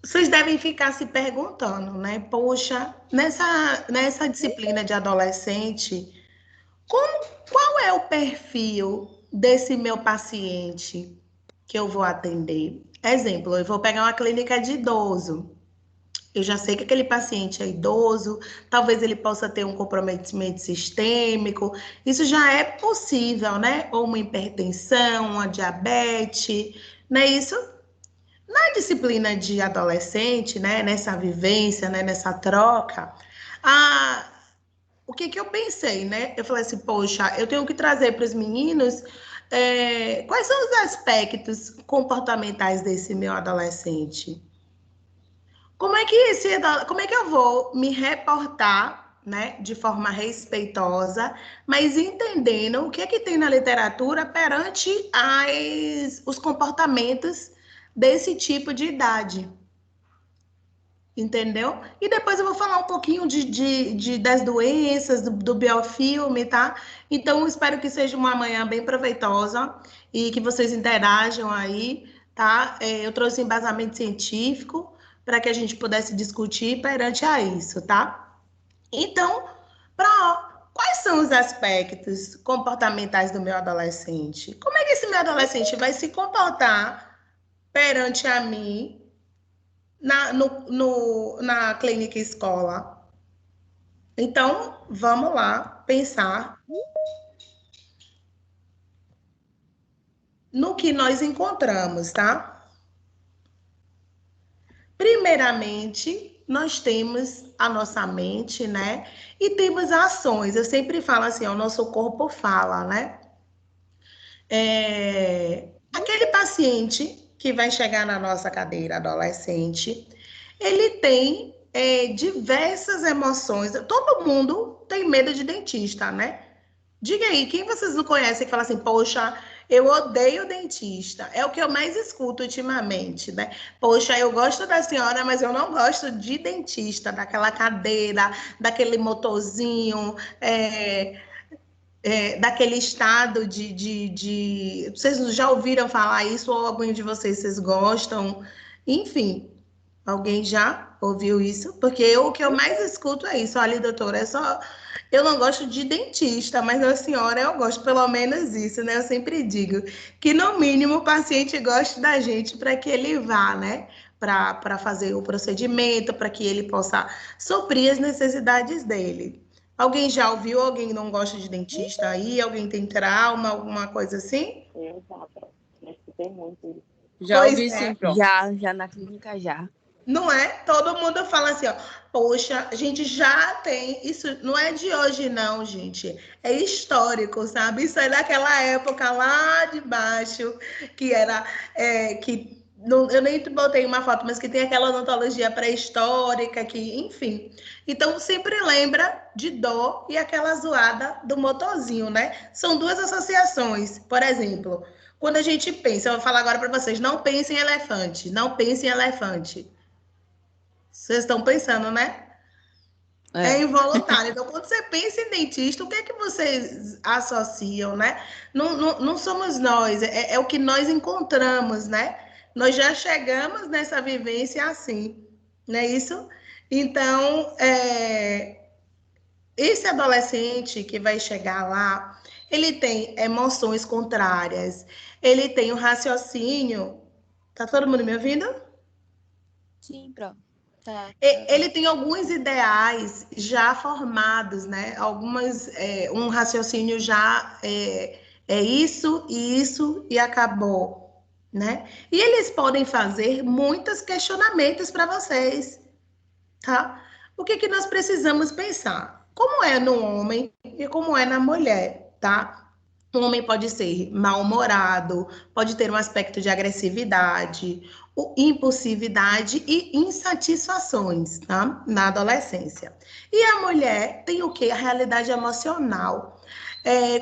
Vocês devem ficar se perguntando, né? Poxa, nessa disciplina de adolescente, qual é o perfil desse meu paciente que eu vou atender? Exemplo, eu vou pegar uma clínica de idoso. Eu já sei que aquele paciente é idoso, talvez ele possa ter um comprometimento sistêmico. Isso já é possível, né? Ou uma hipertensão, uma diabetes, não é isso? Na disciplina de adolescente, né, nessa vivência, né, nessa troca, a, o que que eu pensei, né? Eu falei assim, poxa, eu tenho que trazer para os meninos quais são os aspectos comportamentais desse meu adolescente. Como é que eu vou me reportar, né, de forma respeitosa, mas entendendo o que é que tem na literatura perante os comportamentos desse tipo de idade? Entendeu? E depois eu vou falar um pouquinho das doenças, do biofilme, tá? Então, espero que seja uma manhã bem proveitosa e que vocês interajam aí, tá? Eu trouxe embasamento científico para que a gente pudesse discutir perante a isso, tá? Então, quais são os aspectos comportamentais do meu adolescente? Como é que esse meu adolescente vai se comportar perante a mim na clínica escola? Então, vamos lá pensar no que nós encontramos, tá? Primeiramente, nós temos a nossa mente, né? E temos ações. Eu sempre falo assim, ó, o nosso corpo fala, né? Aquele paciente que vai chegar na nossa cadeira adolescente, ele tem diversas emoções. Todo mundo tem medo de dentista, né? Diga aí, quem vocês não conhecem que fala assim, poxa, eu odeio dentista. É o que eu mais escuto ultimamente, né? Poxa, eu gosto da senhora, mas eu não gosto de dentista, daquela cadeira, daquele motorzinho, daquele estado de. Vocês já ouviram falar isso ou algum de vocês gostam? Enfim, alguém já ouviu isso? Porque o que eu mais escuto é isso. Olha, doutora, é só. Eu não gosto de dentista, mas a senhora eu gosto, pelo menos isso, né? Eu sempre digo que, no mínimo, o paciente goste da gente para que ele vá, né? Para fazer o procedimento, para que ele possa suprir as necessidades dele. Alguém já ouviu? Alguém não gosta de dentista aí? Alguém tem trauma, alguma coisa assim? Eu já escutei muito isso. Já Pois ouvi é. sim, Pro. Já na clínica já. Não é? Todo mundo fala assim, ó, poxa, a gente já tem, isso não é de hoje não, gente, é histórico, sabe? Isso é daquela época lá de baixo, que era, que, não, eu nem botei uma foto, mas que tem aquela odontologia pré-histórica, que, enfim. Então, sempre lembra de dor e aquela zoada do motorzinho, né? São duas associações, por exemplo, quando a gente pensa, eu vou falar agora para vocês, não pense em elefante, não pense em elefante. Vocês estão pensando, né? É involuntário. Então, quando você pensa em dentista, o que é que vocês associam, né? Não somos nós, é o que nós encontramos, né? Nós já chegamos nessa vivência assim, não é isso? Então, esse adolescente que vai chegar lá, ele tem emoções contrárias, ele tem um raciocínio. Tá todo mundo me ouvindo? Sim, Pro. Tá. Ele tem alguns ideais já formados, né? Um raciocínio já é isso e acabou, né? E eles podem fazer muitos questionamentos para vocês, tá? O que que nós precisamos pensar? Como é no homem e como é na mulher, tá? Um homem pode ser mal-humorado, pode ter um aspecto de agressividade, impulsividade e insatisfações, tá? Na adolescência. E a mulher tem o quê? A realidade emocional.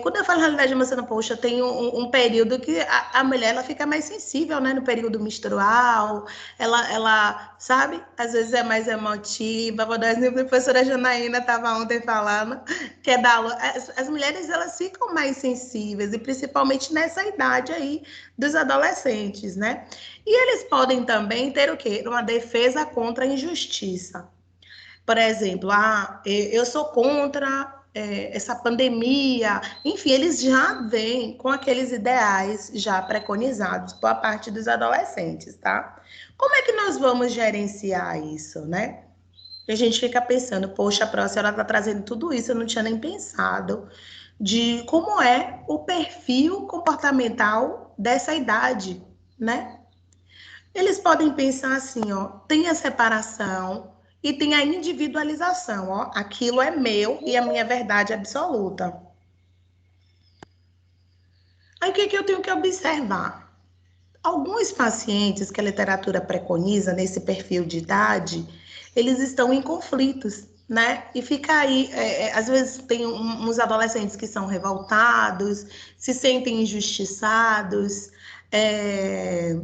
Quando eu falo realidade emocional, poxa, tem um período que a mulher ela fica mais sensível, né? No período menstrual, ela, sabe? Às vezes é mais emotiva. Vou dar um exemplo, a professora Janaína estava ontem falando que é da as mulheres elas ficam mais sensíveis, e principalmente nessa idade aí dos adolescentes, né? E eles podem também ter o quê? Uma defesa contra a injustiça. Por exemplo, eu sou contra essa pandemia. Enfim, eles já vêm com aqueles ideais já preconizados por parte dos adolescentes, tá? Como é que nós vamos gerenciar isso, né? E a gente fica pensando, poxa, a próxima ela está trazendo tudo isso, eu não tinha nem pensado de como é o perfil comportamental dessa idade, né? Eles podem pensar assim, ó, tem a separação e tem a individualização, ó, aquilo é meu e a minha verdade absoluta. Aí o que que eu tenho que observar? Alguns pacientes que a literatura preconiza nesse perfil de idade, eles estão em conflitos, né? E fica aí, às vezes tem uns adolescentes que são revoltados, se sentem injustiçados, é,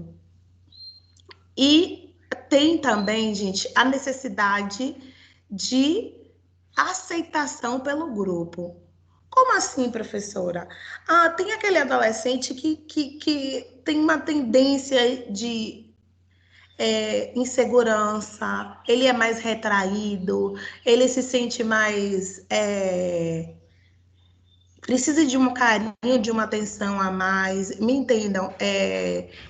e tem também, gente, a necessidade de aceitação pelo grupo. Como assim, professora? Tem aquele adolescente que tem uma tendência de insegurança, ele é mais retraído, ele se sente mais. Precisa de um carinho, de uma atenção a mais, me entendam,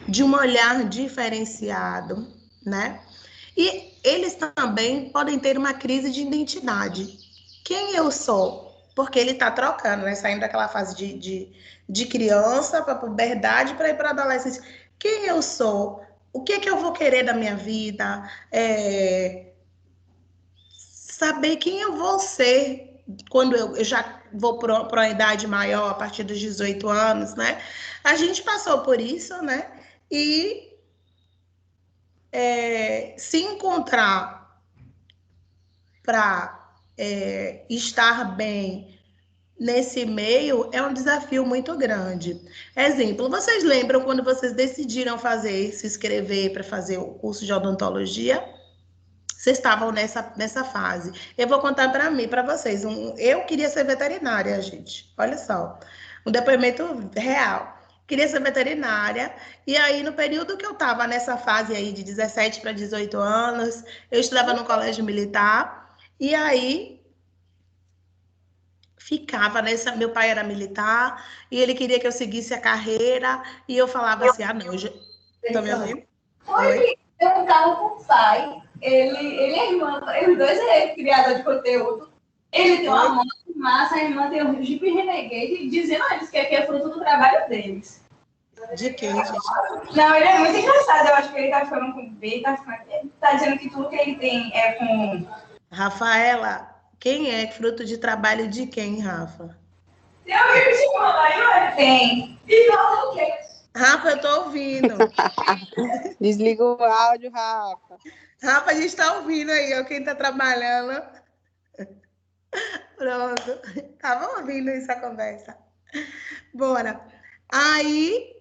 de um olhar diferenciado, né? E eles também podem ter uma crise de identidade. Quem eu sou? Porque ele está trocando, né? Saindo daquela fase de criança para a puberdade para ir para a adolescência. Quem eu sou? O que é que eu vou querer da minha vida? Saber quem eu vou ser quando eu já vou para uma idade maior, a partir dos 18 anos, né? A gente passou por isso, né? E se encontrar para estar bem nesse meio é um desafio muito grande. Exemplo, vocês lembram quando vocês decidiram se inscrever para fazer o curso de odontologia? Vocês estavam nessa fase. Eu vou contar para vocês. Eu queria ser veterinária, gente. Olha só, um depoimento real. Queria ser veterinária. E aí, no período que eu estava nessa fase aí de 17 para 18 anos, eu estudava no colégio militar. E aí, ficava nessa. Meu pai era militar e ele queria que eu seguisse a carreira. E eu falava assim: não, eu já. Tá me ouvindo? Oi? Eu estava com o pai. Ele é irmão, os dois é criador de conteúdo. Ele tem uma moto massa, a irmã tem um Jeep Renegade, dizendo a eles que aqui é fruto do trabalho deles. De quem, gente? Não, ele é muito engraçado. Eu acho que ele tá falando com B, tá dizendo que tudo que ele tem é com. Rafaela, quem é fruto de trabalho de quem, Rafa? Tem alguém me chamando aí, tem. E fala o quê? Rafa, eu tô ouvindo. Desliga o áudio, Rafa. Rafa, a gente tá ouvindo aí, ó, quem tá trabalhando. Pronto. Tava ouvindo essa conversa. Bora. Aí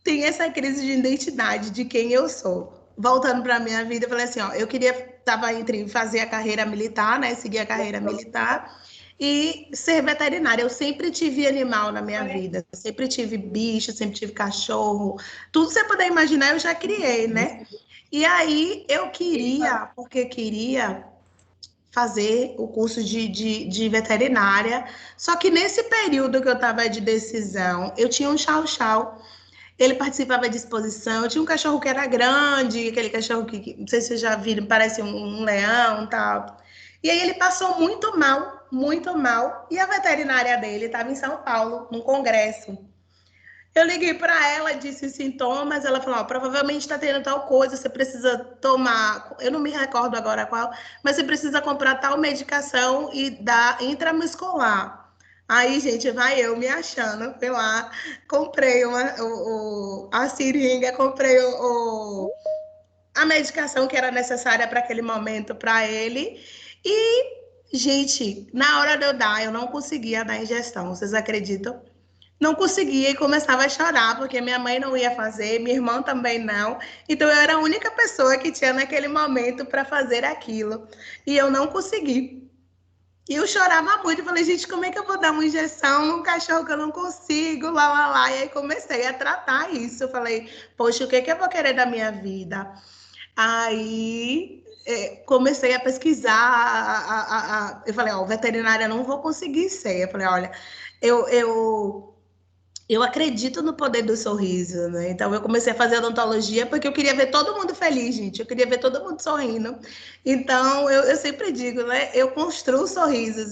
tem essa crise de identidade de quem eu sou. Voltando para minha vida, eu falei assim, ó, eu tava entre fazer a carreira militar, né, seguir a carreira militar e ser veterinária. Eu sempre tive animal na minha vida, sempre tive bicho, sempre tive cachorro, tudo que você puder imaginar eu já criei, né? E aí eu queria, porque queria fazer o curso de veterinária, só que nesse período que eu estava de decisão, eu tinha um chau-chau. Ele participava de exposição. Eu tinha um cachorro que era grande, aquele cachorro que não sei se vocês já viram, parece um leão e tal. E aí ele passou muito mal, muito mal. E a veterinária dele estava em São Paulo, num congresso. Eu liguei para ela, disse os sintomas. Ela falou: provavelmente está tendo tal coisa, você precisa tomar. Eu não me recordo agora qual, mas você precisa comprar tal medicação e dar intramuscular. Aí, gente, vai eu me achando, fui lá, comprei a seringa, comprei a medicação que era necessária para aquele momento para ele. E Gente, na hora de eu dar, eu não conseguia dar injeção, vocês acreditam? Não conseguia e começava a chorar, porque minha mãe não ia fazer, minha irmã também não. Então, eu era a única pessoa que tinha naquele momento para fazer aquilo. E eu não consegui. E eu chorava muito, falei, gente, como é que eu vou dar uma injeção num cachorro que eu não consigo, lá, lá, lá. E aí comecei a tratar isso. Eu falei, poxa, o que eu vou querer da minha vida? Aí comecei a pesquisar, eu falei, ó, veterinária não vou conseguir ser. Eu falei, olha, eu, eu eu acredito no poder do sorriso, né? Então eu comecei a fazer odontologia porque eu queria ver todo mundo feliz, gente. Eu queria ver todo mundo sorrindo. Então eu sempre digo, né? Eu construo sorrisos.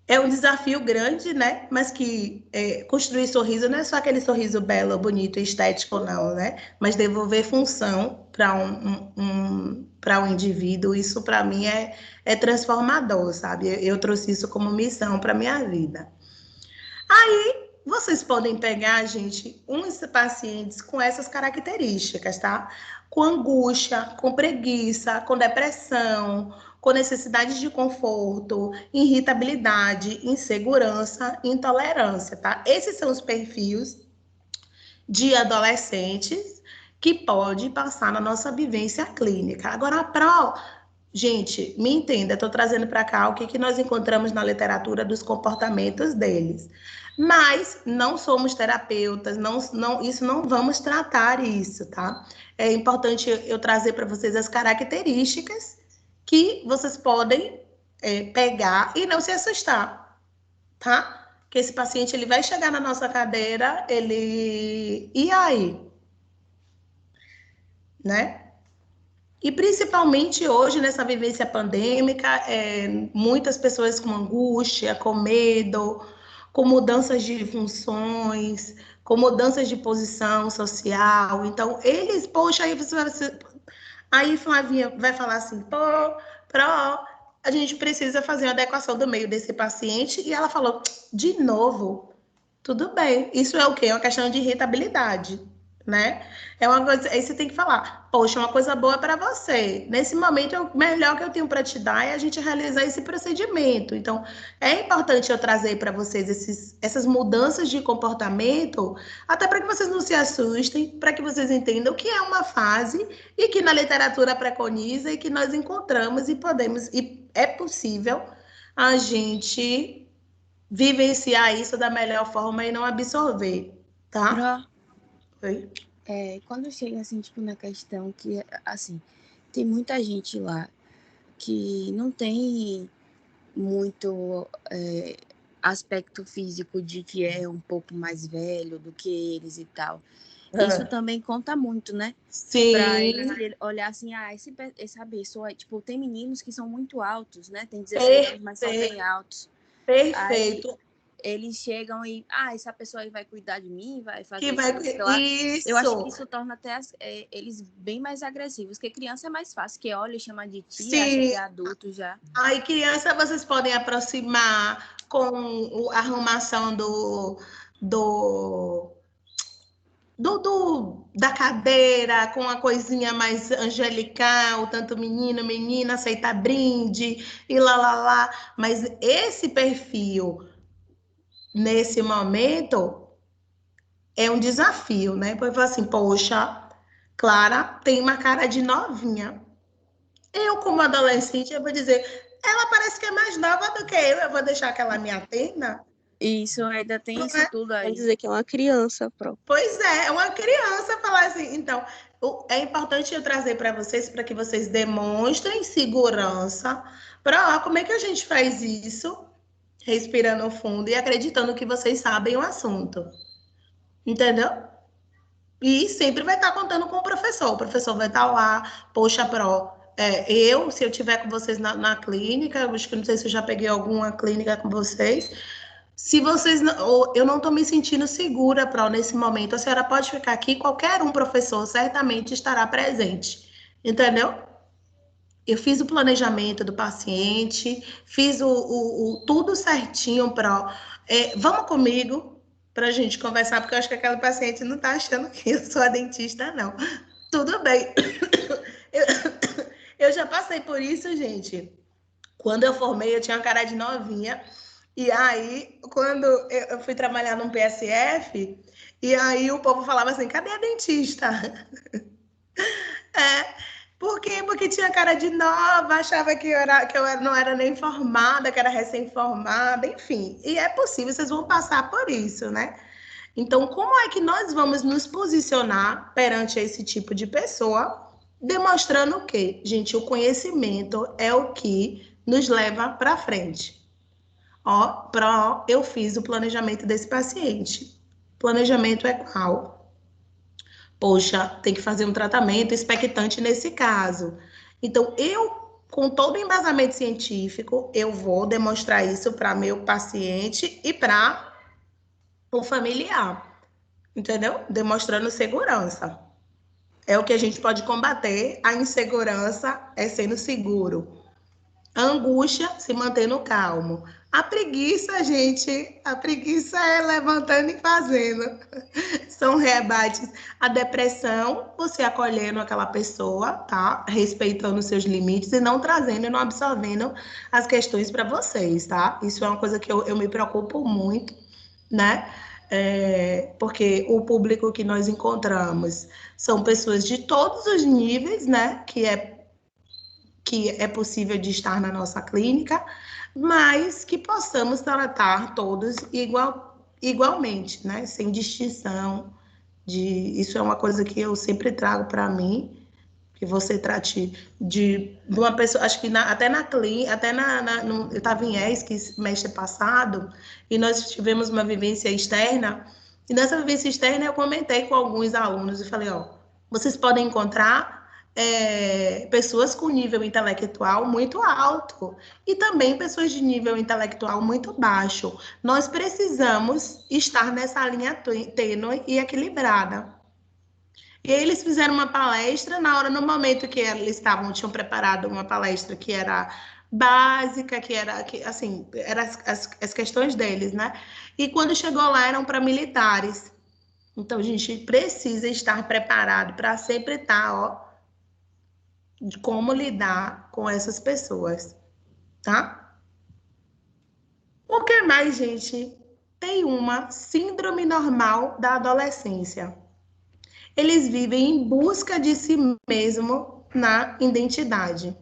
É um desafio grande, né? Mas que construir sorriso não é só aquele sorriso belo, bonito, estético, não, né? Mas devolver função para para um indivíduo, isso para mim é transformador, sabe? Eu trouxe isso como missão para minha vida. Aí vocês podem pegar, gente, uns pacientes com essas características, tá? Com angústia, com preguiça, com depressão, com necessidade de conforto, irritabilidade, insegurança, intolerância, tá? Esses são os perfis de adolescentes que pode passar na nossa vivência clínica. Agora, a PRO, gente, me entenda, estou trazendo para cá o que nós encontramos na literatura dos comportamentos deles. Mas não somos terapeutas, isso não vamos tratar isso, tá? É importante eu trazer para vocês as características que vocês podem pegar e não se assustar, tá? Que esse paciente ele vai chegar na nossa cadeira, e aí, né? E principalmente hoje, nessa vivência pandêmica, muitas pessoas com angústia, com medo, com mudanças de funções, com mudanças de posição social. Então, eles, poxa, aí Flavinha vai falar assim, pô, a gente precisa fazer uma adequação do meio desse paciente. E ela falou, de novo, tudo bem. Isso é o quê? É uma questão de irritabilidade, né? É uma coisa, aí você tem que falar, poxa, uma coisa boa para você. Nesse momento, o melhor que eu tenho para te dar é a gente realizar esse procedimento. Então, é importante eu trazer para vocês essas mudanças de comportamento, até para que vocês não se assustem, para que vocês entendam que é uma fase e que na literatura preconiza e que nós encontramos e podemos, e é possível a gente vivenciar isso da melhor forma e não absorver, tá? Oi? Quando chega, assim, tipo, na questão que, assim, tem muita gente lá que não tem muito aspecto físico de que é um pouco mais velho do que eles e tal. Isso também conta muito, né? Sim. Pra eles olhar assim, essa pessoa, tipo, tem meninos que são muito altos, né? Tem 16 anos, mas são bem altos. Perfeito. Aí, eles chegam e, essa pessoa aí vai cuidar de mim, vai fazer que vai... isso. Eu acho que isso torna até eles bem mais agressivos, porque criança é mais fácil, que olha e chama de tia, acha que é adulto já. Aí, criança, vocês podem aproximar com a arrumação da cadeira, com uma coisinha mais angelical, tanto menino, menina, aceitar brinde, e lá. Mas esse perfil, nesse momento, é um desafio, né? Porque fala assim, poxa, Clara tem uma cara de novinha. Eu, como adolescente, eu vou dizer, ela parece que é mais nova do que eu vou deixar que ela me atenda? Isso, ainda tem isso tudo aí. Vai dizer que é uma criança própria. Pois é uma criança falar assim. Então, é importante eu trazer para vocês, para que vocês demonstrem segurança. Como é que a gente faz isso? Respirando fundo e acreditando que vocês sabem o assunto. Entendeu? E sempre vai estar contando com o professor. O professor vai estar lá, poxa, se eu tiver com vocês na clínica, eu acho que não sei se eu já peguei alguma clínica com vocês. Se vocês não, eu não estou me sentindo segura, nesse momento, a senhora pode ficar aqui, qualquer professor certamente estará presente. Entendeu? Eu fiz o planejamento do paciente, fiz tudo certinho, vamos comigo para a gente conversar, porque eu acho que aquela paciente não está achando que eu sou a dentista, não. Tudo bem. Eu já passei por isso, gente. Quando eu formei, eu tinha uma cara de novinha. E aí, quando eu fui trabalhar num PSF, e aí o povo falava assim, cadê a dentista? É, por quê? Porque tinha cara de nova, achava que eu não era nem formada, que era recém-formada, enfim. E é possível, vocês vão passar por isso, né? Então, como é que nós vamos nos posicionar perante esse tipo de pessoa, demonstrando o quê? Gente, o conhecimento é o que nos leva para frente. Ó, eu fiz o planejamento desse paciente. Planejamento é qual? Poxa, tem que fazer um tratamento expectante nesse caso. Então, com todo o embasamento científico, eu vou demonstrar isso para meu paciente e para o familiar, entendeu? Demonstrando segurança. É o que a gente pode combater. A insegurança é sendo seguro. A angústia, se mantendo calmo. A preguiça, gente, a preguiça é levantando e fazendo. São rebates. A depressão, você acolhendo aquela pessoa, tá? Respeitando os seus limites e não trazendo e não absorvendo as questões para vocês, tá? Isso é uma coisa que eu me preocupo muito, né? Porque o público que nós encontramos são pessoas de todos os níveis, né? Que é possível de estar na nossa clínica, mas que possamos tratar todos igualmente, né? Sem distinção. Isso é uma coisa que eu sempre trago para mim, que você trate de uma pessoa, acho que até na clínica, eu estava em ESC mês passado, e nós tivemos uma vivência externa, e nessa vivência externa eu comentei com alguns alunos e falei, ó, vocês podem encontrar pessoas com nível intelectual muito alto e também pessoas de nível intelectual muito baixo. Nós precisamos estar nessa linha tênue e equilibrada. E aí eles fizeram uma palestra, no momento que eles tinham preparado uma palestra que era básica, assim, eram as questões deles, né? E quando chegou lá, eram para militares. Então, a gente precisa estar preparado para sempre estar, ó, de como lidar com essas pessoas, tá? O que mais, gente? Tem uma síndrome normal da adolescência. Eles vivem em busca de si mesmo na identidade.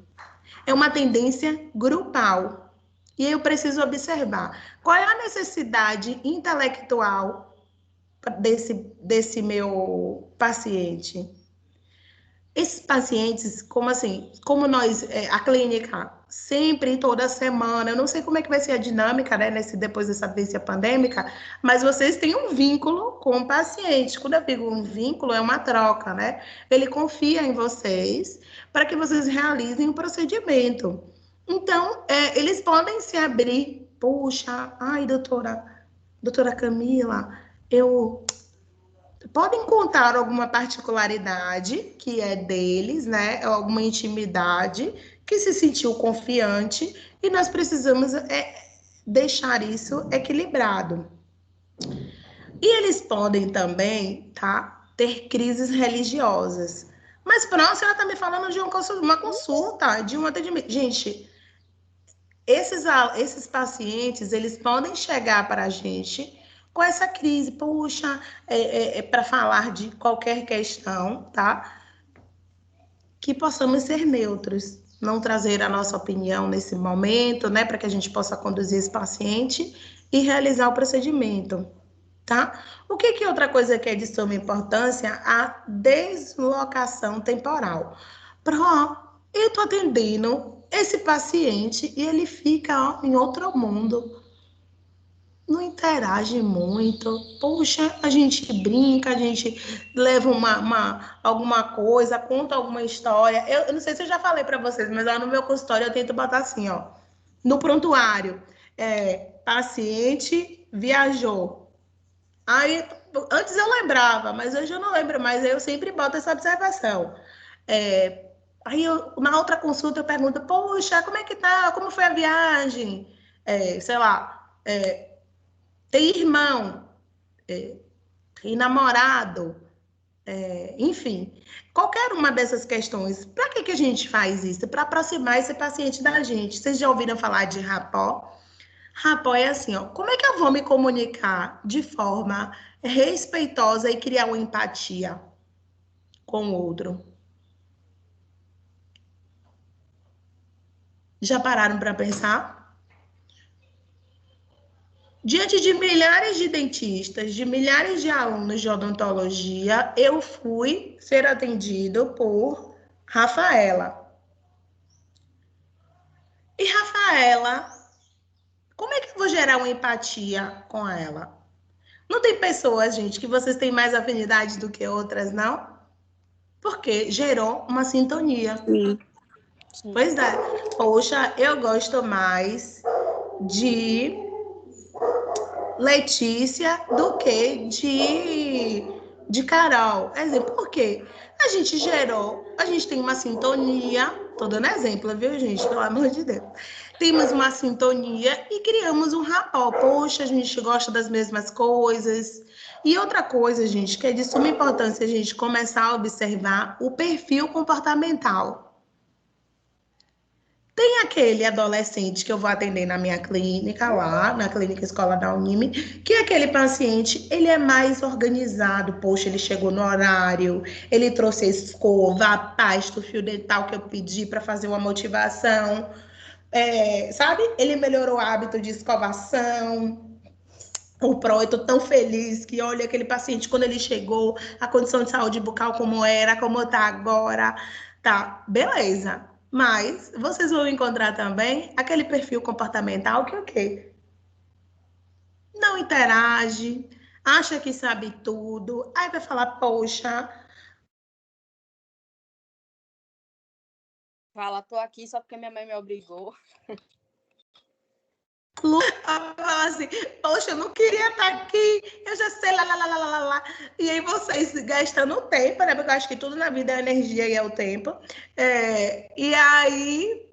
É uma tendência grupal. E eu preciso observar qual é a necessidade intelectual desse meu paciente. Esses pacientes, como assim, como nós, a clínica, sempre, toda semana, eu não sei como é que vai ser a dinâmica, né, depois dessa vivência pandêmica, mas vocês têm um vínculo com o paciente. Quando eu digo um vínculo, é uma troca, né? Ele confia em vocês para que vocês realizem o procedimento. Então, eles podem se abrir. Puxa, ai, doutora Camila, eu podem contar alguma particularidade que é deles, né? Alguma intimidade que se sentiu confiante e nós precisamos deixar isso equilibrado. E eles podem também, tá, ter crises religiosas. Mas pronto, você está me falando de uma consulta, de um atendimento. Gente, esses pacientes, eles podem chegar para a gente com essa crise, puxa, para falar de qualquer questão, tá? Que possamos ser neutros, não trazer a nossa opinião nesse momento, né? Para que a gente possa conduzir esse paciente e realizar o procedimento, tá? O que é outra coisa que é de suma importância? A deslocação temporal. Eu tô atendendo esse paciente e ele fica, ó, em outro mundo, não interage muito. Poxa, a gente brinca, a gente leva alguma coisa, conta alguma história. Eu não sei se eu já falei para vocês, mas lá no meu consultório eu tento botar assim, ó, no prontuário, paciente viajou. Aí, antes eu lembrava, mas hoje eu não lembro mais, aí eu sempre boto essa observação. Aí, na outra consulta, eu pergunto, poxa, como é que tá? Como foi a viagem? Sei lá, tem irmão, tem namorado, enfim, qualquer uma dessas questões. Para que a gente faz isso? Para aproximar esse paciente da gente. Vocês já ouviram falar de rapó? Rapó é assim, ó, como é que eu vou me comunicar de forma respeitosa e criar uma empatia com o outro? Já pararam para pensar? Diante de milhares de dentistas, de milhares de alunos de odontologia, eu fui ser atendido por Rafaela. E Rafaela, como é que eu vou gerar uma empatia com ela? Não tem pessoas, gente, que vocês têm mais afinidade do que outras, não? Porque gerou uma sintonia. Sim. Pois é. Poxa, eu gosto mais de Letícia do que de Carol. Exemplo, por quê? A gente tem uma sintonia, tô dando exemplo, viu, gente? Pelo amor de Deus. Temos uma sintonia e criamos um rapport. Poxa, a gente gosta das mesmas coisas. E outra coisa, gente, que é de suma importância a gente começar a observar o perfil comportamental. Tem aquele adolescente que eu vou atender na minha clínica lá, na clínica escola da Unime, que aquele paciente, ele é mais organizado. Poxa, ele chegou no horário, ele trouxe a escova, a pasta, o fio dental que eu pedi para fazer uma motivação, sabe? Ele melhorou o hábito de escovação. O pró, eu tô tão feliz que olha aquele paciente quando ele chegou, a condição de saúde bucal como era, como tá agora, tá, beleza. Mas vocês vão encontrar também aquele perfil comportamental que o quê? Não interage, acha que sabe tudo, aí vai falar, poxa, Fala, tô aqui só porque minha mãe me obrigou. fala assim, poxa, eu não queria estar aqui, eu já sei, lá, lá, lá, lá, lá, lá. E aí vocês gastando tempo, né? Porque eu acho que tudo na vida é energia e é o tempo. E aí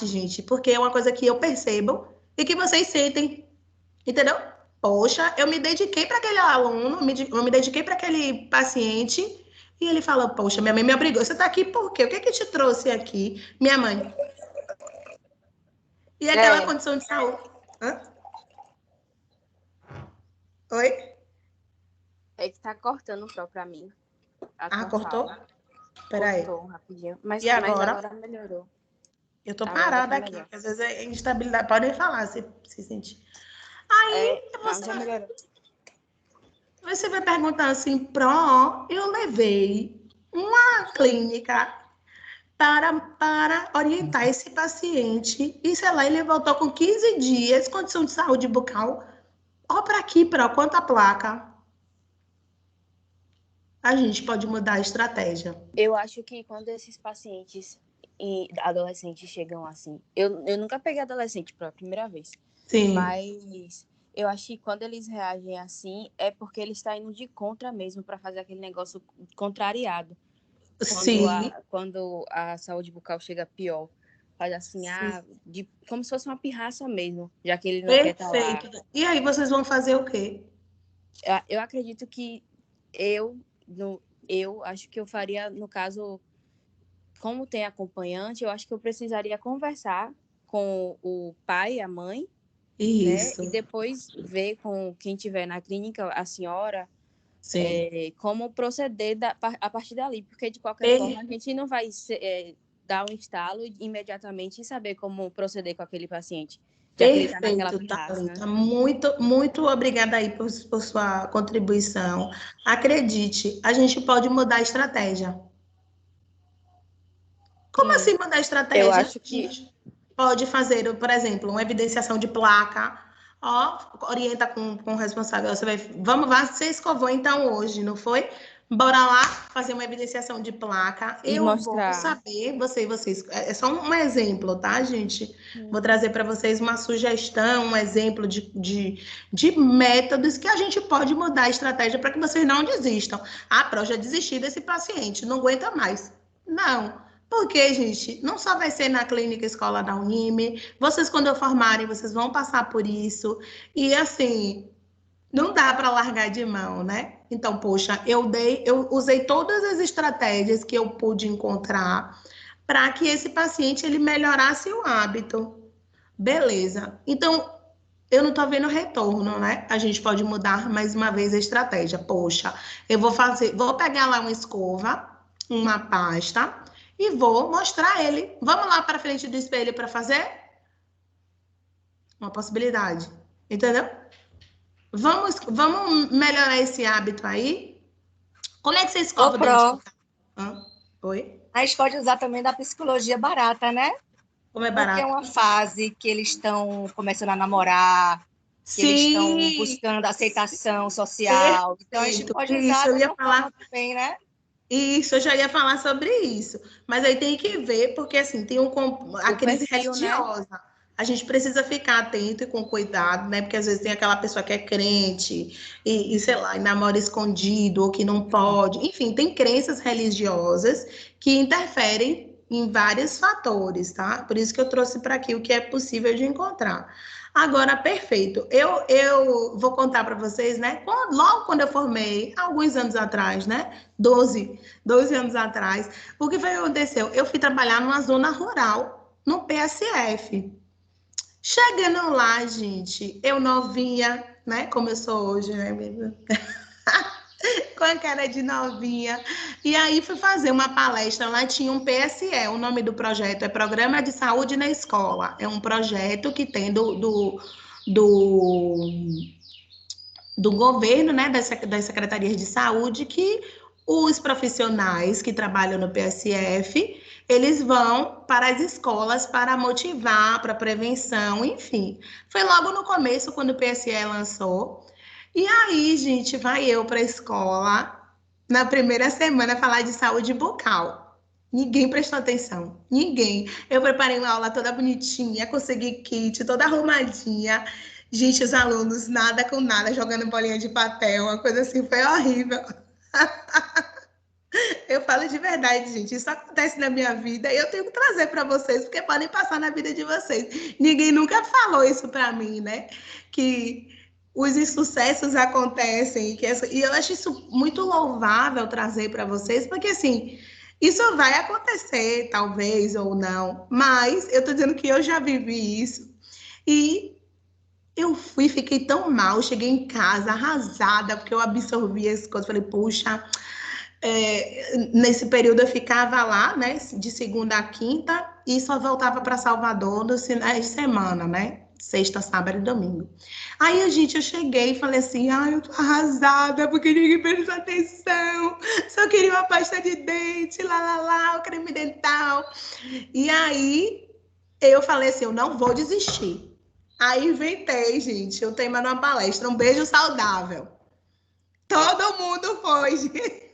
gente, porque é uma coisa que eu percebo e que vocês sentem, entendeu? Poxa, eu me dediquei para aquele aluno, eu me dediquei para aquele paciente, e ele fala, poxa, minha mãe me obrigou, você está aqui por quê? O que é que te trouxe aqui? Minha mãe. E aquela condição de saúde. Hã? Oi? É que tá cortando pra mim. Cortou? Peraí. Cortou rapidinho. Mas E agora? agora melhorou. Eu tô Agora parada tá aqui, melhor. porque às vezes é instabilidade. Podem falar se sentir. Aí Já melhorou. você vai perguntar assim, Pro, eu levei uma clínica para orientar esse paciente. E sei lá, ele voltou com 15 dias, condição de saúde bucal. Ó, para aqui, Pro, quanta placa. A gente pode mudar a estratégia. Eu acho que quando esses pacientes e adolescentes chegam assim, eu nunca peguei adolescente pela primeira vez, Sim. mas eu acho que quando eles reagem assim é porque eles estão indo de contra mesmo para fazer aquele negócio contrariado. Sim. Quando a saúde bucal chega pior, faz assim, como se fosse uma pirraça mesmo, já que ele não quer estar lá. E aí vocês vão fazer o quê? Eu acredito que eu acho que eu faria, no caso, como tem acompanhante, eu acho que eu precisaria conversar com o pai, a mãe, Isso. né? E depois ver com quem tiver na clínica, a senhora, como proceder a partir dali, porque de qualquer forma a gente não vai dar um estalo imediatamente e saber como proceder com aquele paciente. Perfeito, Thalita. Muito, muito obrigada aí por sua contribuição. Acredite, a gente pode mudar a estratégia. Como assim mudar a estratégia? Eu acho que a gente pode fazer, por exemplo, uma evidenciação de placa. Ó, orienta com o responsável. Você escovou então hoje, não foi? Bora lá fazer uma evidenciação de placa. Eu vou saber, vocês. É só um exemplo, tá, gente? Vou trazer para vocês uma sugestão, um exemplo de métodos que a gente pode mudar a estratégia para que vocês não desistam. Ah, Pro, já desisti desse paciente, não aguenta mais. Não. Porque, gente, não só vai ser na clínica escola da Unime, vocês, quando eu formarem, vocês vão passar por isso. E, assim, não dá para largar de mão, né? Então, poxa, eu usei todas as estratégias que eu pude encontrar para que esse paciente ele melhorasse o hábito. Beleza. Então, eu não estou vendo retorno, né? A gente pode mudar mais uma vez a estratégia. Poxa, eu vou pegar lá uma escova, uma pasta e vou mostrar ele. Vamos lá para frente do espelho para fazer? Uma possibilidade. Entendeu? Vamos melhorar esse hábito aí? Como é que você escova Ô, o dente de Pro, casa? Oi? a gente pode usar também da psicologia barata, né? Como é Porque é barato? uma fase que eles estão começando a namorar, que eles estão Sim, buscando aceitação social. Então, a gente perfeito. pode Isso, usar eu ia dessa falar. forma também, né? Isso, eu já ia falar sobre isso. Mas aí tem que ver, porque assim, tem a O crise perfil, né? religiosa. A gente precisa ficar atento e com cuidado, né? Porque às vezes tem aquela pessoa que é crente sei lá, e namora escondido ou que não pode. Enfim, tem crenças religiosas que interferem em vários fatores, tá? Por isso que eu trouxe para aqui o que é possível de encontrar. Agora, perfeito. Eu vou contar para vocês, né? Logo quando eu formei, alguns anos atrás, né? 12 anos atrás, o que foi que aconteceu? Eu fui trabalhar numa zona rural, no PSF. Chegando lá, gente, eu novinha, né? Como eu sou hoje, né? Com a cara de novinha. E aí fui fazer uma palestra, lá tinha um PSE, o nome do projeto é Programa de Saúde na Escola. É um projeto que tem do, do governo, né, das secretarias de saúde, que os profissionais que trabalham no PSF, eles vão para as escolas para motivar, para prevenção, enfim. Foi logo no começo, quando o PSE lançou. E aí, gente, vai eu para a escola, na primeira semana, falar de saúde bucal. Ninguém prestou atenção, ninguém. Eu preparei uma aula toda bonitinha, consegui kit, toda arrumadinha. Gente, os alunos, nada com nada, jogando bolinha de papel, uma coisa assim, foi horrível. Eu falo de verdade, gente, isso acontece na minha vida e eu tenho que trazer para vocês, porque podem passar na vida de vocês. Ninguém nunca falou isso para mim, né? Que os insucessos acontecem, e eu acho isso muito louvável trazer para vocês, porque assim, isso vai acontecer, talvez ou não, mas eu tô dizendo que eu já vivi isso. E eu fiquei tão mal, cheguei em casa arrasada, porque eu absorvi as coisas, falei, puxa, nesse período eu ficava lá, né, de segunda a quinta, e só voltava para Salvador nos finais de semana, né, sexta, sábado e domingo. Aí, gente, eu cheguei e falei assim, ai, eu tô arrasada, porque ninguém prestou atenção, só queria uma pasta de dente, o creme dental. E aí, eu falei assim, eu não vou desistir. Aí inventei, gente, o tema numa palestra, um beijo saudável. Todo mundo foi, gente.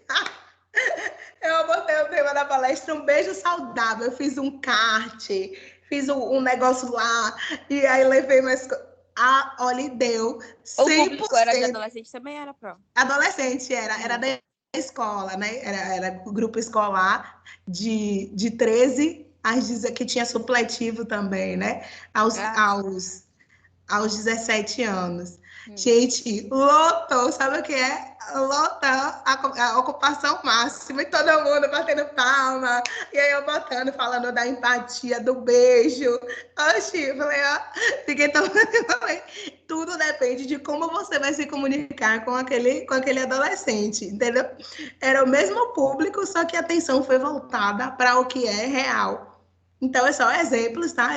Eu botei o tema da palestra, um beijo saudável. Eu fiz um kart, fiz um negócio lá, e aí levei mais. Olha, e deu 100%. O público era de adolescente também, era Pro? Adolescente, era da escola, né? Era o grupo escolar de 13 às 10, que tinha supletivo também, né? Aos 17 anos. Gente, lotou, sabe o que é? Lotou a ocupação máxima, e todo mundo batendo palma, e aí eu botando, falando da empatia, do beijo. Oxi, falei, ó, fiquei tão... Tudo depende de como você vai se comunicar com aquele adolescente, entendeu? Era o mesmo público, só que a atenção foi voltada para o que é real. Então, é só exemplos, tá?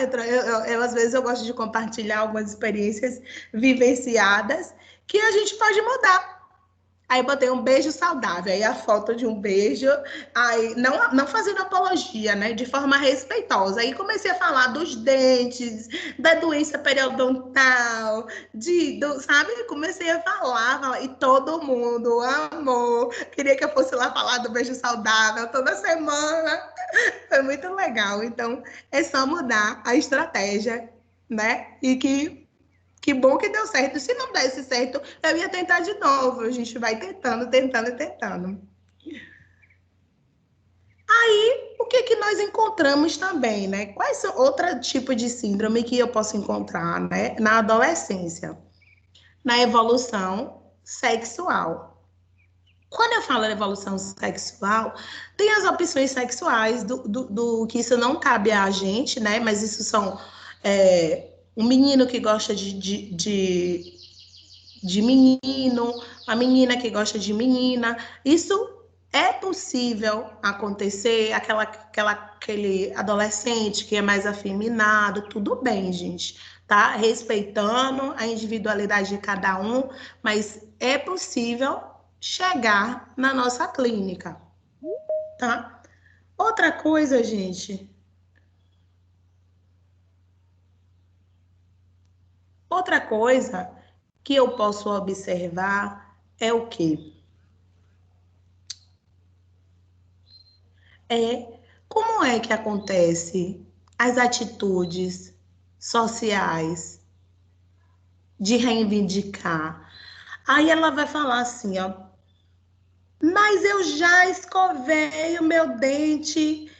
Às vezes, eu gosto de compartilhar algumas experiências vivenciadas que a gente pode mudar. Aí, botei um beijo saudável, aí a foto de um beijo, aí não fazendo apologia, né? De forma respeitosa. Aí, comecei a falar dos dentes, da doença periodontal, sabe? Comecei a falar, e todo mundo amou. Queria que eu fosse lá falar do beijo saudável toda semana. Foi muito legal. Então, é só mudar a estratégia, né? E que bom que deu certo. Se não desse certo, eu ia tentar de novo. A gente vai tentando, tentando e tentando. O que que nós encontramos também, né? Quais são outro tipo de síndrome que eu posso encontrar, né? Na adolescência, na evolução sexual. Quando eu falo evolução sexual, tem as opções sexuais do que isso não cabe a gente, né? Mas isso são um menino que gosta de menino, a menina que gosta de menina. Isso é possível acontecer, aquele adolescente que é mais afeminado, tudo bem, gente, tá? Respeitando a individualidade de cada um, mas é possível chegar na nossa clínica, tá? Outra coisa, gente, outra coisa que eu posso observar é o quê? Como é que acontece as atitudes sociais de reivindicar? Aí ela vai falar assim, ó, mas eu já escovei o meu dente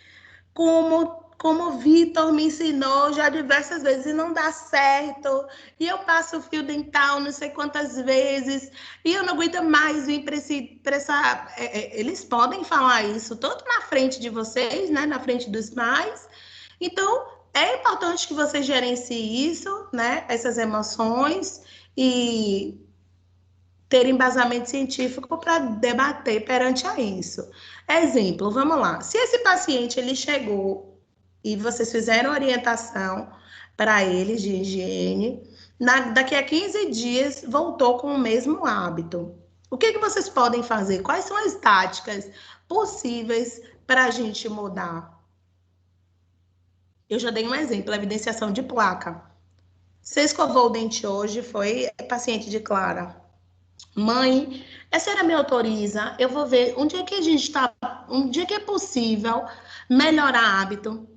como o Vitor me ensinou já diversas vezes e não dá certo. E eu passo o fio dental não sei quantas vezes e eu não aguento mais vir para essa... eles podem falar isso tanto na frente de vocês, né, na frente dos pais. Então, é importante que você gerencie isso, né, essas emoções e ter embasamento científico para debater perante a isso. Exemplo, vamos lá. Se esse paciente ele chegou e vocês fizeram orientação para ele de higiene, daqui a 15 dias voltou com o mesmo hábito. O que vocês podem fazer? Quais são as táticas possíveis para a gente mudar? Eu já dei um exemplo, a evidenciação de placa. Você escovou o dente hoje, foi paciente de Clara. Mãe, a senhora me autoriza? Eu vou ver um dia que a gente está, um dia que é possível melhorar hábito.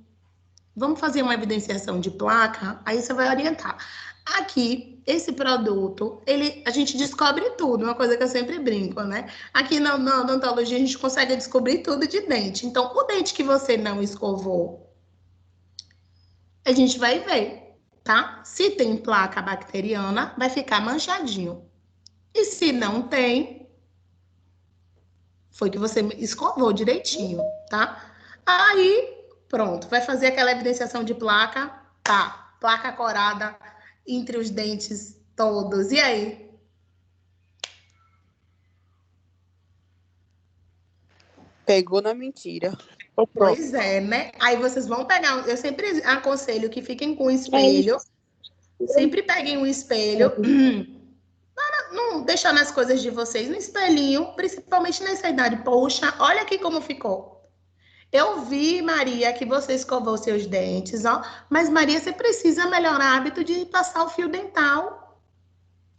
Vamos fazer uma evidenciação de placa, aí você vai orientar. Aqui, esse produto, a gente descobre tudo, uma coisa que eu sempre brinco, né? Aqui na odontologia a gente consegue descobrir tudo de dente. Então, o dente que você não escovou, a gente vai ver, tá? Se tem placa bacteriana, vai ficar manchadinho. E se não tem, foi que você escovou direitinho, tá? Aí, pronto, vai fazer aquela evidenciação de placa, tá? Placa corada entre os dentes todos. E aí? Pegou na mentira. Pois é, né? Aí vocês vão pegar. Eu sempre aconselho que fiquem com o espelho. Sempre peguem um espelho. Não deixando as coisas de vocês no espelhinho, principalmente nessa idade. Poxa, olha aqui como ficou. Eu vi, Maria, que você escovou seus dentes, ó. Mas, Maria, você precisa melhorar o hábito de passar o fio dental.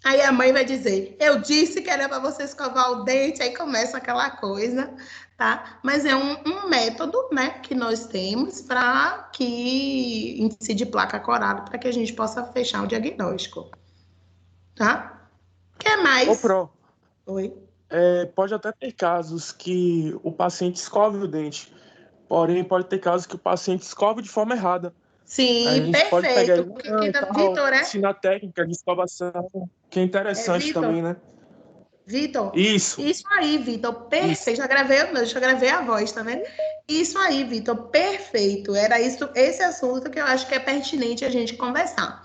Aí a mãe vai dizer, eu disse que era para você escovar o dente, aí começa aquela coisa, tá? Mas é um método, né, que nós temos para que índice de placa corada, para que a gente possa fechar o diagnóstico, tá? O que mais? Pro, Oi? pode até ter casos que o paciente escove o dente, porém pode ter casos que o paciente escove de forma errada. A Sim, gente pode pegar ele, perfeito. Vitor, né? ensinar técnica de escovação, que é interessante Vitor. também, né? Vitor, Isso. isso aí, Vitor, perfeito. Já gravei a voz, tá vendo? Isso aí, Vitor, perfeito. Era isso, esse assunto que eu acho que é pertinente a gente conversar.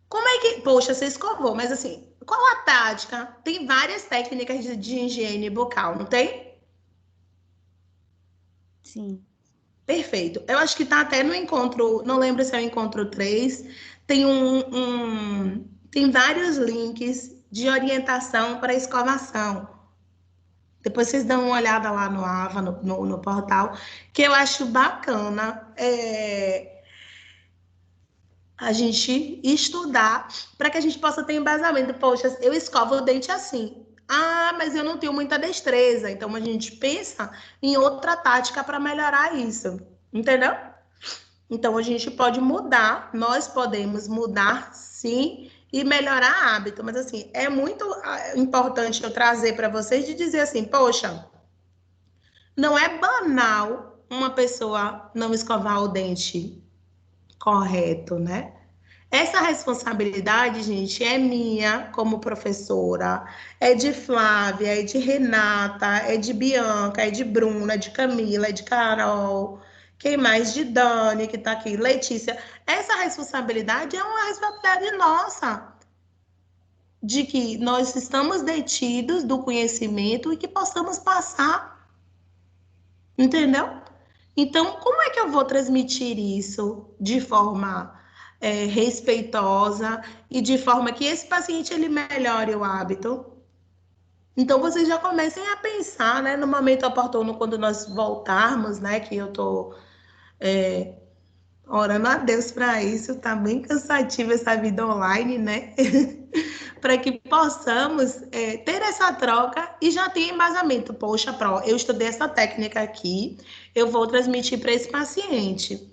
Como é que... Poxa, você escovou, mas assim, qual a tática? Tem várias técnicas de higiene bucal, não tem? Sim. Perfeito. Eu acho que está até no encontro, não lembro se é o encontro 3, tem tem vários links de orientação para escovação. Depois vocês dão uma olhada lá no AVA, no portal, que eu acho bacana a gente estudar para que a gente possa ter embasamento. Poxa, eu escovo o dente assim. Ah, mas eu não tenho muita destreza. Então a gente pensa em outra tática para melhorar isso. Entendeu? Então a gente pode mudar, nós podemos mudar sim, e melhorar hábito. Mas, assim, é muito importante eu trazer para vocês de dizer assim, poxa, não é banal uma pessoa não escovar o dente correto, né? Essa responsabilidade, gente, é minha como professora, é de Flávia, é de Renata, é de Bianca, é de Bruna, é de Camila, é de Carol, quem mais? De Dani, que está aqui, Letícia. Essa responsabilidade é uma responsabilidade nossa, de que nós estamos detidos do conhecimento e que possamos passar, entendeu? Então, como é que eu vou transmitir isso de forma respeitosa e de forma que esse paciente ele melhore o hábito? Então, vocês já comecem a pensar, né, no momento oportuno, quando nós voltarmos, né, que eu tô orando a Deus para isso, tá bem cansativo essa vida online, né? Para que possamos ter essa troca e já ter embasamento. Poxa, Pro, eu estudei essa técnica aqui, eu vou transmitir para esse paciente.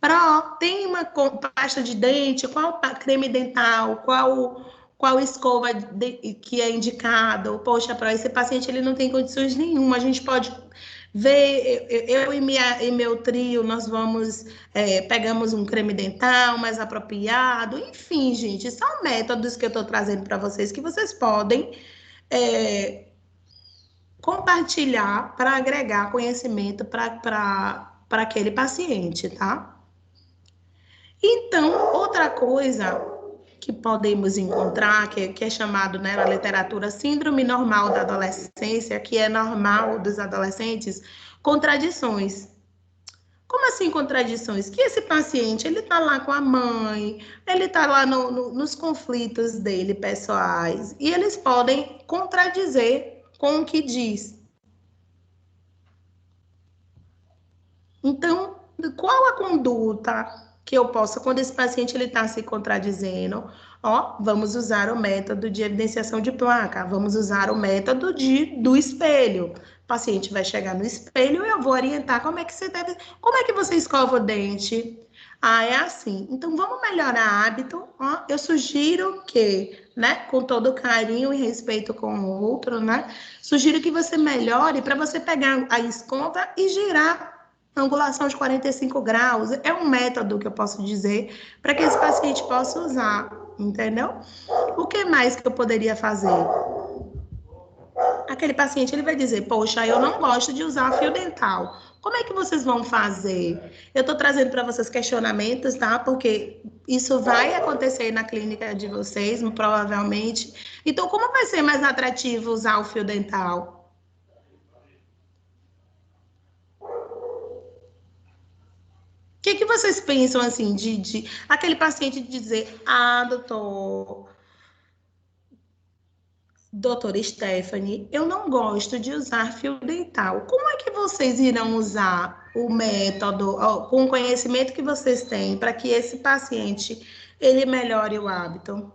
Pro, tem uma pasta de dente, qual creme dental, qual escova que é indicado? Poxa, Pro, esse paciente ele não tem condições nenhuma, a gente pode ver, eu e meu trio, nós vamos, pegamos um creme dental mais apropriado, enfim, gente, são métodos que eu estou trazendo para vocês que vocês podem compartilhar para agregar conhecimento para aquele paciente, tá? Então, outra coisa que podemos encontrar, que é chamado, né, na literatura síndrome normal da adolescência, que é normal dos adolescentes, contradições. Como assim contradições? Que esse paciente, ele está lá com a mãe, ele está lá nos conflitos dele pessoais, e eles podem contradizer com o que diz. Então, qual a conduta que eu possa, quando esse paciente ele está se contradizendo, vamos usar o método de evidenciação de placa, vamos usar o método do espelho. O paciente vai chegar no espelho e eu vou orientar como é que você escova o dente. É assim. Então, vamos melhorar hábito. Eu sugiro que, né, com todo carinho e respeito com o outro, né, sugiro que você melhore para você pegar a escova e girar angulação de 45 graus, é um método que eu posso dizer para que esse paciente possa usar, entendeu? O que mais que eu poderia fazer? Aquele paciente, ele vai dizer, poxa, eu não gosto de usar fio dental. Como é que vocês vão fazer? Eu estou trazendo para vocês questionamentos, tá? Porque isso vai acontecer na clínica de vocês, provavelmente. Então, como vai ser mais atrativo usar o fio dental? O que vocês pensam, assim, de aquele paciente dizer, doutora Stephanie, eu não gosto de usar fio dental. Como é que vocês irão usar o método, com o conhecimento que vocês têm, para que esse paciente, ele melhore o hábito?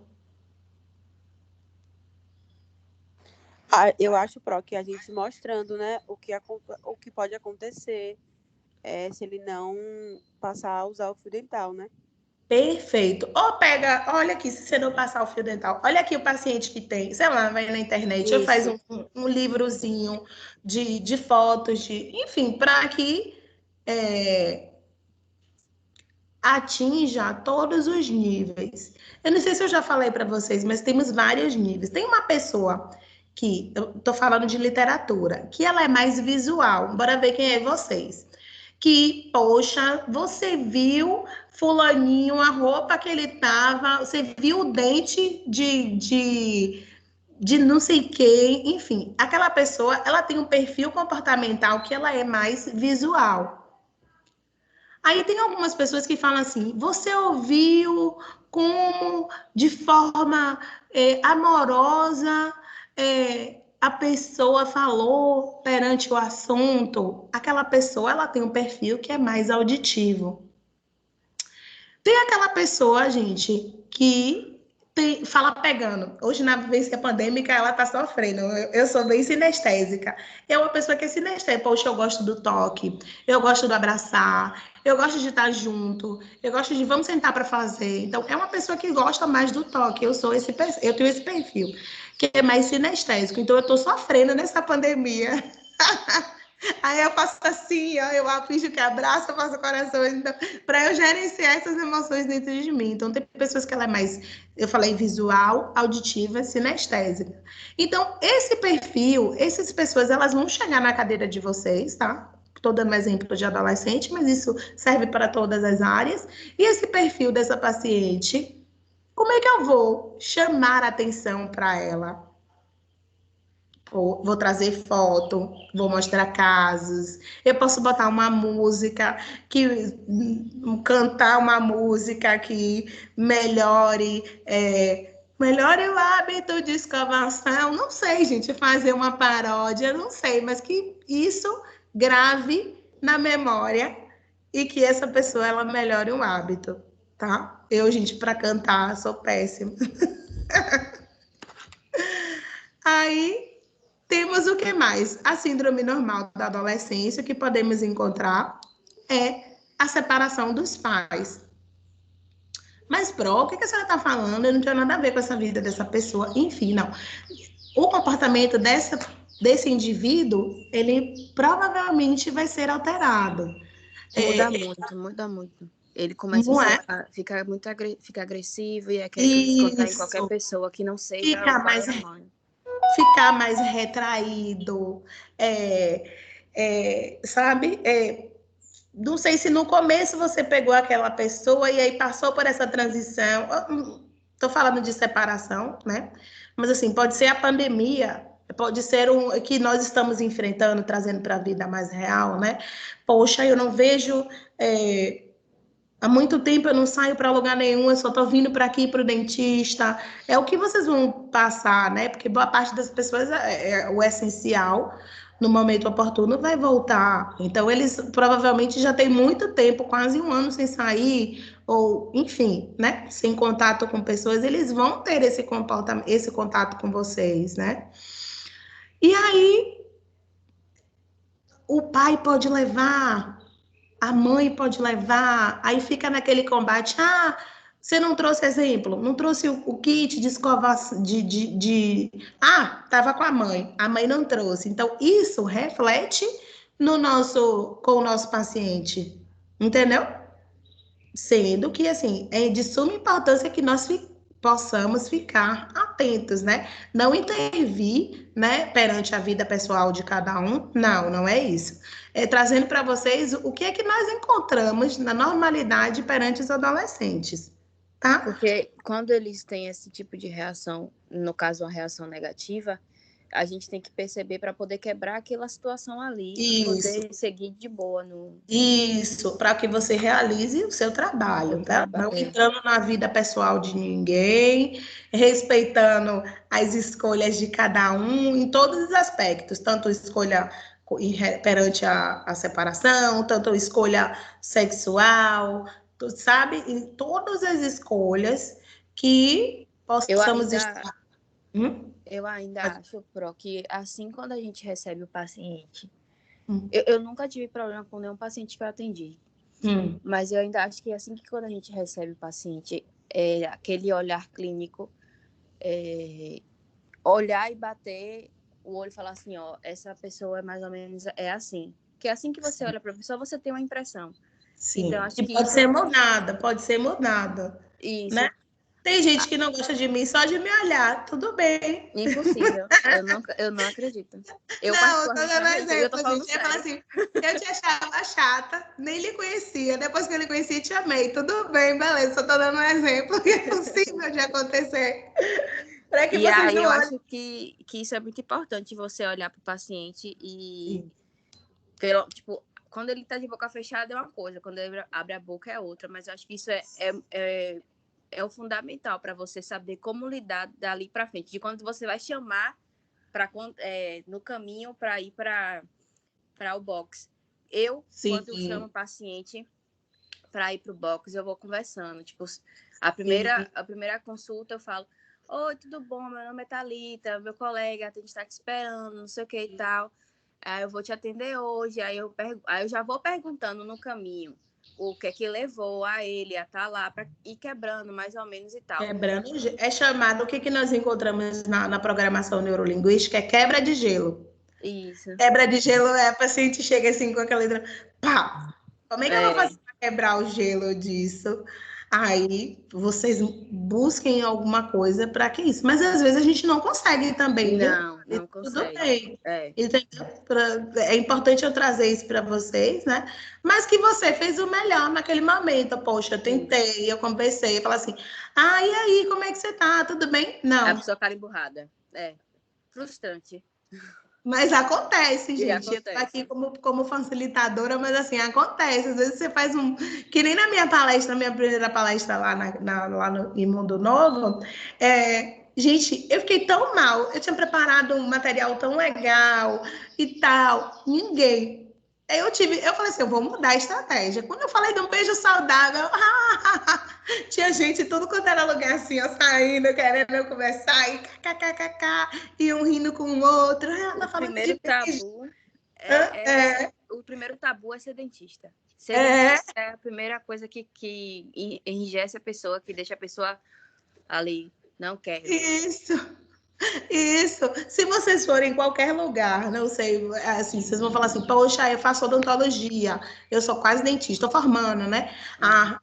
Eu acho, Pro, que a gente mostrando, né, o que pode acontecer se ele não passar a usar o fio dental, né? Perfeito. Olha aqui, se você não passar o fio dental, olha aqui o paciente que tem, sei lá, vai na internet, eu faz um livrozinho de fotos, enfim, para que atinja todos os níveis. Eu não sei se eu já falei para vocês, mas temos vários níveis. Tem uma pessoa que, eu tô falando de literatura, que ela é mais visual, bora ver quem é vocês. Que, poxa, você viu fulaninho, a roupa que ele tava, você viu o dente de não sei quem, enfim. Aquela pessoa, ela tem um perfil comportamental que ela é mais visual. Aí tem algumas pessoas que falam assim, você ouviu como, de forma amorosa, a pessoa falou perante o assunto, aquela pessoa ela tem um perfil que é mais auditivo. Tem aquela pessoa, gente, que fala pegando. Hoje, na vivência pandêmica, ela tá sofrendo. Eu sou bem sinestésica. É uma pessoa que é sinestésica. Poxa, eu gosto do toque, eu gosto do abraçar, eu gosto de estar junto, eu gosto de vamos sentar para fazer. Então, é uma pessoa que gosta mais do toque. Eu tenho esse perfil, que é mais sinestésico. Então, eu estou sofrendo nessa pandemia. Aí eu faço assim, ó, eu finjo que abraço, eu faço coração, então, para eu gerenciar essas emoções dentro de mim. Então, tem pessoas que ela é mais, eu falei, visual, auditiva, sinestésica. Então, esse perfil, essas pessoas, elas vão chegar na cadeira de vocês, tá? Estou dando um exemplo de adolescente, mas isso serve para todas as áreas. E esse perfil dessa paciente, como é que eu vou chamar a atenção para ela? Vou trazer foto, vou mostrar casos. Eu posso botar uma música cantar uma música que melhore o hábito de escovação. Não sei, gente, fazer uma paródia, não sei, mas que isso grave na memória e que essa pessoa ela melhore o hábito, tá? Eu, gente, para cantar, sou péssima. Aí temos o que mais? A síndrome normal da adolescência que podemos encontrar é a separação dos pais. Mas, o que a senhora está falando? Eu não tenho nada a ver com essa vida dessa pessoa. Enfim, não. O comportamento desse indivíduo, ele provavelmente vai ser alterado. Muda muito. Ele começa Não a ficar muito fica agressivo e quer descontar em qualquer pessoa que não seja o pai ou a mãe. Ficar mais retraído, sabe? Não sei se no começo você pegou aquela pessoa e aí passou por essa transição. Estou falando de separação, né? Mas assim, pode ser a pandemia, pode ser que nós estamos enfrentando, trazendo para a vida mais real, né? Poxa, eu não vejo. Há muito tempo eu não saio para lugar nenhum, eu só estou vindo para aqui para o dentista. É o que vocês vão passar, né? Porque boa parte das pessoas o essencial no momento oportuno vai voltar. Então, eles provavelmente já têm muito tempo, quase um ano sem sair, ou, enfim, né? Sem contato com pessoas, eles vão ter esse comportamento, esse contato com vocês, né? E aí, o pai pode levar, a mãe pode levar, aí fica naquele combate. Você não trouxe exemplo, não trouxe o kit de escovar estava com a mãe não trouxe. Então, isso reflete com o nosso paciente, entendeu? Sendo que, assim, é de suma importância que nós possamos ficar atentos, né? Não intervir, né, perante a vida pessoal de cada um. Não, não é isso. Trazendo para vocês o que é que nós encontramos na normalidade perante os adolescentes, tá? Porque quando eles têm esse tipo de reação, no caso, uma reação negativa, a gente tem que perceber para poder quebrar aquela situação ali e poder seguir de boa. Isso, para que você realize o seu trabalho, tá? Não entrando na vida pessoal de ninguém, respeitando as escolhas de cada um em todos os aspectos, tanto escolha perante a separação, tanto escolha sexual, sabe? Em todas as escolhas que possamos estar. Eu ainda acho, Pro, que assim quando a gente recebe o paciente, eu nunca tive problema com nenhum paciente que eu atendi, mas eu ainda acho que assim que quando a gente recebe o paciente, aquele olhar clínico, olhar e bater o olho e falar assim, ó, essa pessoa é mais ou menos assim. Que assim que você olha para a pessoa, você tem uma impressão. Sim, então, acho que pode ser mudada, Isso. Né? Tem gente que não gosta de mim só de me olhar, tudo bem. Impossível, eu não acredito. Eu tô dando exemplo, gente. Eu falo assim, eu te achava chata, nem lhe conhecia, depois que eu lhe conheci, te amei, tudo bem, beleza, só tô dando um exemplo que é possível de acontecer. Para que e vocês aí não eu olhem. acho que isso é muito importante, você olhar para o paciente e, tipo, quando ele tá de boca fechada é uma coisa, quando ele abre a boca é outra, mas eu acho que isso é o fundamental para você saber como lidar dali para frente, de quando você vai chamar no caminho para ir para o box. Quando eu chamo o paciente para ir para o box, eu vou conversando. Tipo, a primeira consulta eu falo: oi, tudo bom? Meu nome é Thalita, meu colega, a gente está te esperando, não sei o que e tal. Aí eu vou te atender hoje. Aí eu já vou perguntando no caminho o que é que levou a ele a estar lá para ir quebrando mais ou menos e tal. Quebrando é chamado, o que nós encontramos na programação neurolinguística, é quebra de gelo. Isso. Quebra de gelo é a paciente chega assim com aquela letra, pá, como é que eu vou fazer para quebrar o gelo disso? Aí vocês busquem alguma coisa para que isso. Mas às vezes a gente não consegue também, viu? Não Tudo consegue. bem. Entendeu? É importante eu trazer isso para vocês, né? Mas que você fez o melhor naquele momento. Poxa, eu tentei, eu conversei, eu falei assim, e aí, como é que você tá? Tudo bem? Não. A pessoa cara emburrada. Frustrante. Mas acontece, gente. Acontece. Eu tô aqui como facilitadora, mas assim, acontece. Às vezes você faz que nem na minha palestra, na minha primeira palestra lá, lá no, em Mundo Novo, gente, eu fiquei tão mal. Eu tinha preparado um material tão legal e tal. Ninguém. Eu falei assim, eu vou mudar a estratégia. Quando eu falei de um beijo saudável, tinha gente tudo quanto era lugar assim, ó, saindo, querendo conversar, e kkkk, e um rindo com o outro. O primeiro tabu o primeiro tabu é ser dentista. Ser dentista é a primeira coisa que enrijece a pessoa, que deixa a pessoa ali, não quer. Isso. Se vocês forem em qualquer lugar, não sei, assim, vocês vão falar assim, poxa, eu faço odontologia, eu sou quase dentista, estou formando, né?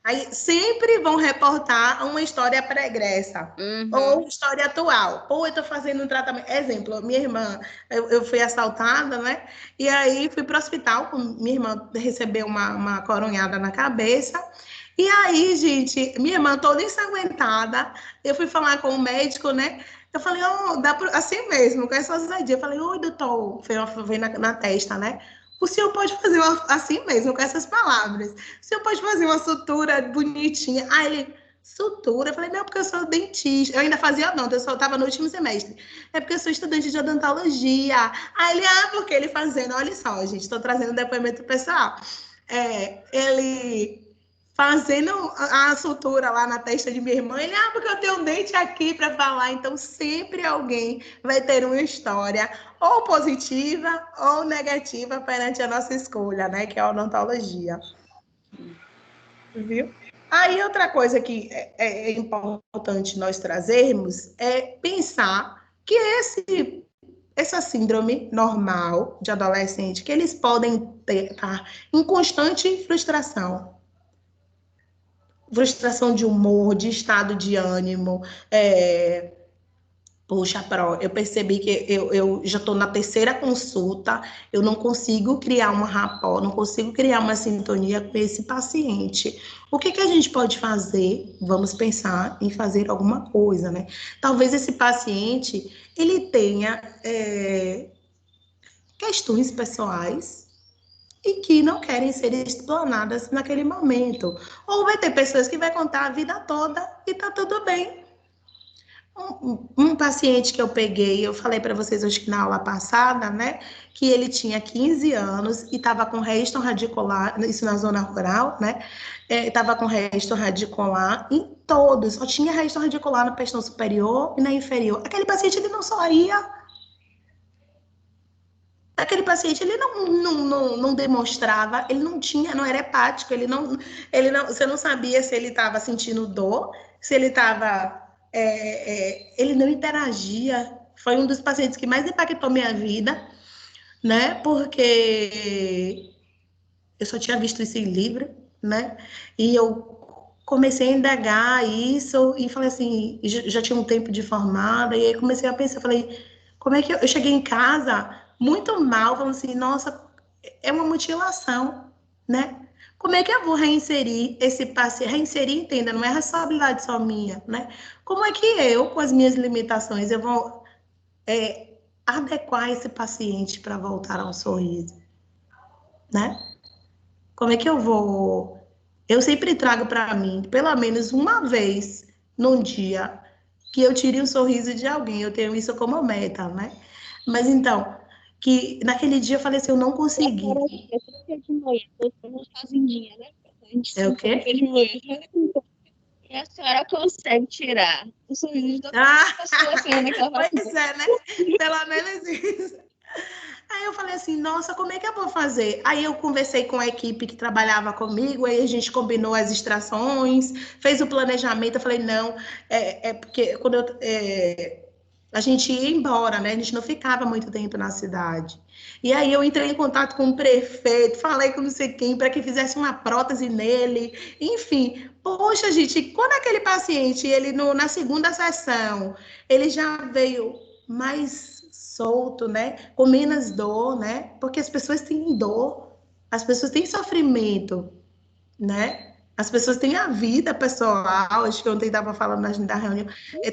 Aí sempre vão reportar uma história pregressa ou história atual. Ou eu estou fazendo um tratamento. Exemplo, minha irmã, eu fui assaltada, né? E aí fui para o hospital, minha irmã recebeu uma coronhada na cabeça. E aí, gente, minha irmã toda ensanguentada, eu fui falar com o médico, né? Eu falei, dá pra, assim mesmo, com essa ousadia. Eu falei, oi, doutor, foi na testa, né? O senhor pode fazer assim mesmo, com essas palavras. O senhor pode fazer uma sutura bonitinha. Aí ele, sutura? Eu falei, não, porque eu sou dentista. Eu ainda fazia odonto, eu só estava no último semestre. É porque eu sou estudante de odontologia. Aí ele, porque ele fazendo, olha só, gente, estou trazendo um depoimento pessoal. Ele fazendo a sutura lá na testa de minha irmã, ele, porque eu tenho um dente aqui para falar. Então, sempre alguém vai ter uma história ou positiva ou negativa perante a nossa escolha, né? Que é a odontologia. Viu? Aí, outra coisa que é importante nós trazermos é pensar que essa síndrome normal de adolescente, que eles podem estar em constante frustração de humor, de estado de ânimo. Poxa, eu percebi que eu já estou na terceira consulta, eu não consigo criar uma rapport, não consigo criar uma sintonia com esse paciente. O que a gente pode fazer? Vamos pensar em fazer alguma coisa, né? Talvez esse paciente, ele tenha questões pessoais e que não querem ser explanadas naquele momento. Ou vai ter pessoas que vai contar a vida toda e tá tudo bem. Um paciente que eu peguei, eu falei para vocês acho que na aula passada, né, que ele tinha 15 anos e estava com resto radicular, isso na zona rural, né, estava com resto radicular em todos, só tinha resto radicular na pestão superior e na inferior. Aquele paciente, ele não sorria. Aquele paciente, ele não demonstrava, ele não era hepático, você não sabia se ele estava sentindo dor, se ele estava, ele não interagia. Foi um dos pacientes que mais impactou minha vida, né? Porque eu só tinha visto isso em livro, né? E eu comecei a indagar isso e falei assim, já tinha um tempo de formada, e aí comecei a pensar, falei, como é que eu cheguei em casa muito mal, falando assim, nossa, é uma mutilação, né? Como é que eu vou reinserir esse paciente? Reinserir, entenda, não é responsabilidade só minha, né? Como é que eu, com as minhas limitações, eu vou adequar esse paciente para voltar ao sorriso, né? Como é que eu vou? Eu sempre trago para mim, pelo menos uma vez num dia, que eu tire um sorriso de alguém. Eu tenho isso como meta, né? Mas então, que naquele dia eu falei assim, eu não consegui. De manhã, uma fazendinha, né? É o quê? De manhã. E a senhora consegue tirar o sorriso da pessoa, né? Pois é, né? Pelo menos isso. Aí eu falei assim, nossa, como é que eu vou fazer? Aí eu conversei com a equipe que trabalhava comigo, aí a gente combinou as extrações, fez o planejamento. Eu falei, não, porque quando a gente ia embora, né? A gente não ficava muito tempo na cidade. E aí eu entrei em contato com o prefeito, falei com não sei quem, para que fizesse uma prótese nele. Enfim, poxa, gente, quando aquele paciente, ele na segunda sessão, ele já veio mais solto, né? Com menos dor, né? Porque as pessoas têm dor, as pessoas têm sofrimento, né? As pessoas têm a vida pessoal, acho que ontem estava falando da reunião,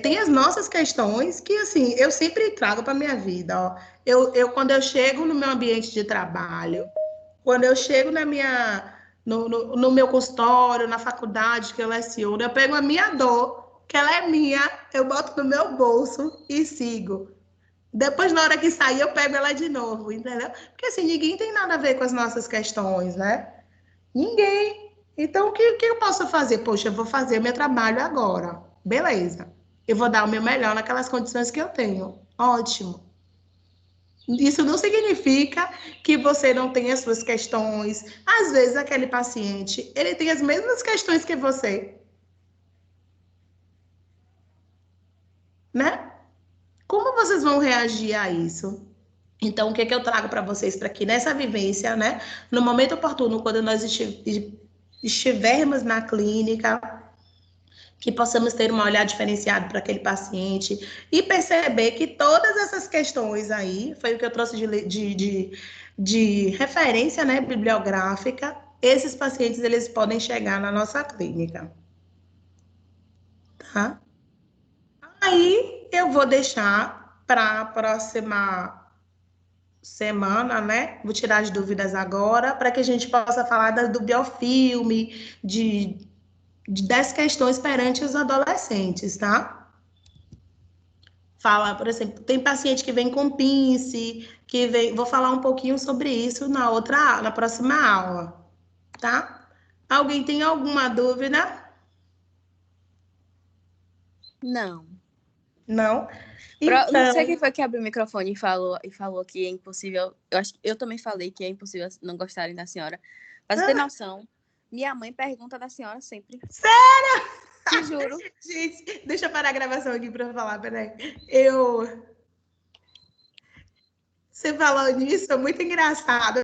tem as nossas questões que, assim, eu sempre trago para a minha vida, ó. Quando eu chego no meu ambiente de trabalho, quando eu chego no meu consultório, na faculdade que eu leciono, eu pego a minha dor, que ela é minha, eu boto no meu bolso e sigo. Depois, na hora que sair, eu pego ela de novo, entendeu? Porque, assim, ninguém tem nada a ver com as nossas questões, né? Ninguém. Então, o que eu posso fazer? Poxa, eu vou fazer o meu trabalho agora. Beleza. Eu vou dar o meu melhor naquelas condições que eu tenho. Ótimo. Isso não significa que você não tenha as suas questões. Às vezes, aquele paciente, ele tem as mesmas questões que você, né? Como vocês vão reagir a isso? Então, o que eu trago para vocês para aqui nessa vivência, né? No momento oportuno, quando nós estivermos na clínica, que possamos ter um olhar diferenciado para aquele paciente e perceber que todas essas questões aí, foi o que eu trouxe de referência, né, bibliográfica, esses pacientes, eles podem chegar na nossa clínica, tá? Aí, eu vou deixar para a próxima semana, né? Vou tirar as dúvidas agora, para que a gente possa falar do biofilme, das questões perante os adolescentes, tá? Fala, por exemplo, tem paciente que vem com pince, vou falar um pouquinho sobre isso na próxima aula, tá? Alguém tem alguma dúvida? Não. Não? Não sei Então, quem foi que abriu o microfone e falou que é impossível. Eu acho que eu também falei que é impossível não gostarem da senhora. Pra você ter noção, minha mãe pergunta da senhora sempre. sério? Te juro. Gente, deixa eu parar a gravação aqui para falar, peraí. Você falou nisso, é muito engraçado.